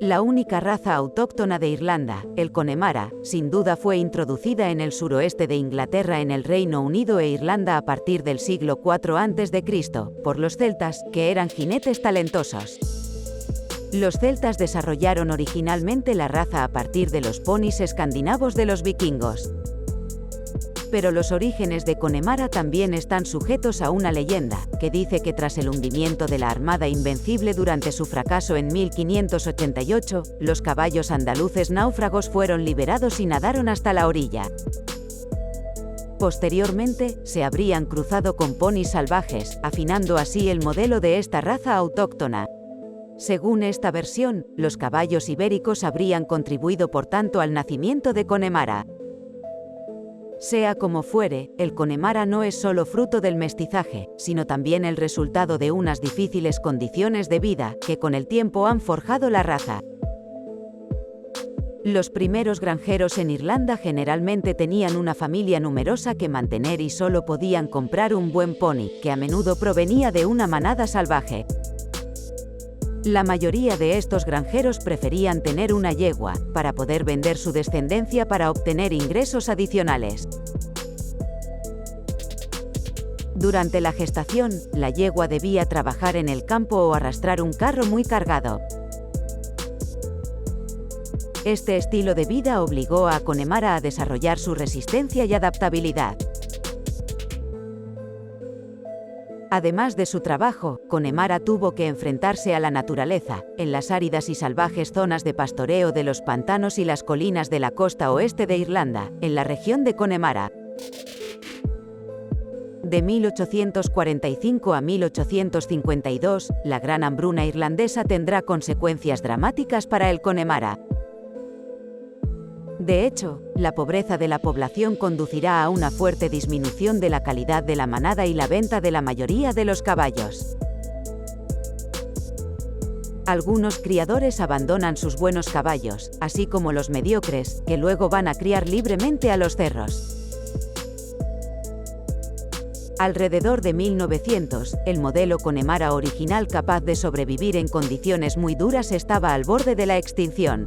La única raza autóctona de Irlanda, el Connemara, sin duda fue introducida en el suroeste de Inglaterra en el Reino Unido e Irlanda a partir del siglo IV a.C., por los celtas, que eran jinetes talentosos. Los celtas desarrollaron originalmente la raza a partir de los ponis escandinavos de los vikingos. Pero los orígenes de Connemara también están sujetos a una leyenda, que dice que tras el hundimiento de la Armada Invencible durante su fracaso en 1588, los caballos andaluces náufragos fueron liberados y nadaron hasta la orilla. Posteriormente, se habrían cruzado con ponis salvajes, afinando así el modelo de esta raza autóctona. Según esta versión, los caballos ibéricos habrían contribuido por tanto al nacimiento de Connemara. Sea como fuere, el Connemara no es solo fruto del mestizaje, sino también el resultado de unas difíciles condiciones de vida, que con el tiempo han forjado la raza. Los primeros granjeros en Irlanda generalmente tenían una familia numerosa que mantener y solo podían comprar un buen pony, que a menudo provenía de una manada salvaje. La mayoría de estos granjeros preferían tener una yegua, para poder vender su descendencia para obtener ingresos adicionales. Durante la gestación, la yegua debía trabajar en el campo o arrastrar un carro muy cargado. Este estilo de vida obligó a Connemara a desarrollar su resistencia y adaptabilidad. Además de su trabajo, Connemara tuvo que enfrentarse a la naturaleza, en las áridas y salvajes zonas de pastoreo de los pantanos y las colinas de la costa oeste de Irlanda, en la región de Connemara. De 1845 a 1852, la Gran Hambruna irlandesa tendrá consecuencias dramáticas para el Connemara. De hecho, la pobreza de la población conducirá a una fuerte disminución de la calidad de la manada y la venta de la mayoría de los caballos. Algunos criadores abandonan sus buenos caballos, así como los mediocres, que luego van a criar libremente a los cerros. Alrededor de 1900, el modelo Connemara original capaz de sobrevivir en condiciones muy duras estaba al borde de la extinción.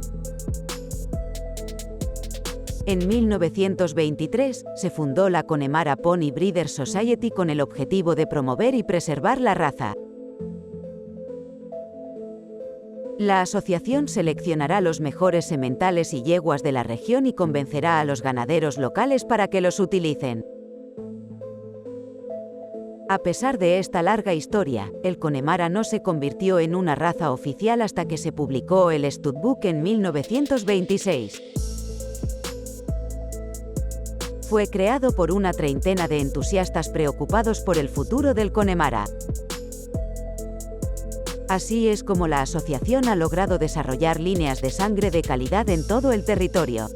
En 1923, se fundó la Connemara Pony Breeders Society con el objetivo de promover y preservar la raza. La asociación seleccionará los mejores sementales y yeguas de la región y convencerá a los ganaderos locales para que los utilicen. A pesar de esta larga historia, el Connemara no se convirtió en una raza oficial hasta que se publicó el Studbook en 1926. Fue creado por una treintena de entusiastas preocupados por el futuro del Connemara. Así es como la asociación ha logrado desarrollar líneas de sangre de calidad en todo el territorio.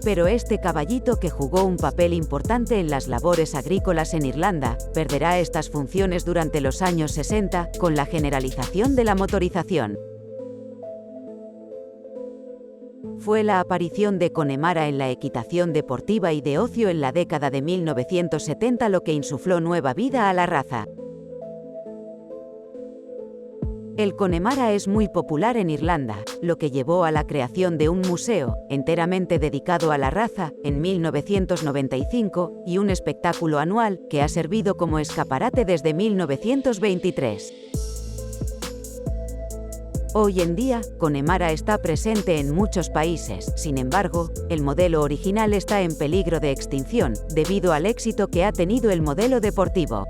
Pero este caballito, que jugó un papel importante en las labores agrícolas en Irlanda, perderá estas funciones durante los años 60, con la generalización de la motorización. Fue la aparición de Connemara en la equitación deportiva y de ocio en la década de 1970 lo que insufló nueva vida a la raza. El Connemara es muy popular en Irlanda, lo que llevó a la creación de un museo, enteramente dedicado a la raza, en 1995, y un espectáculo anual, que ha servido como escaparate desde 1923. Hoy en día, Connemara está presente en muchos países, sin embargo, el modelo original está en peligro de extinción, debido al éxito que ha tenido el modelo deportivo.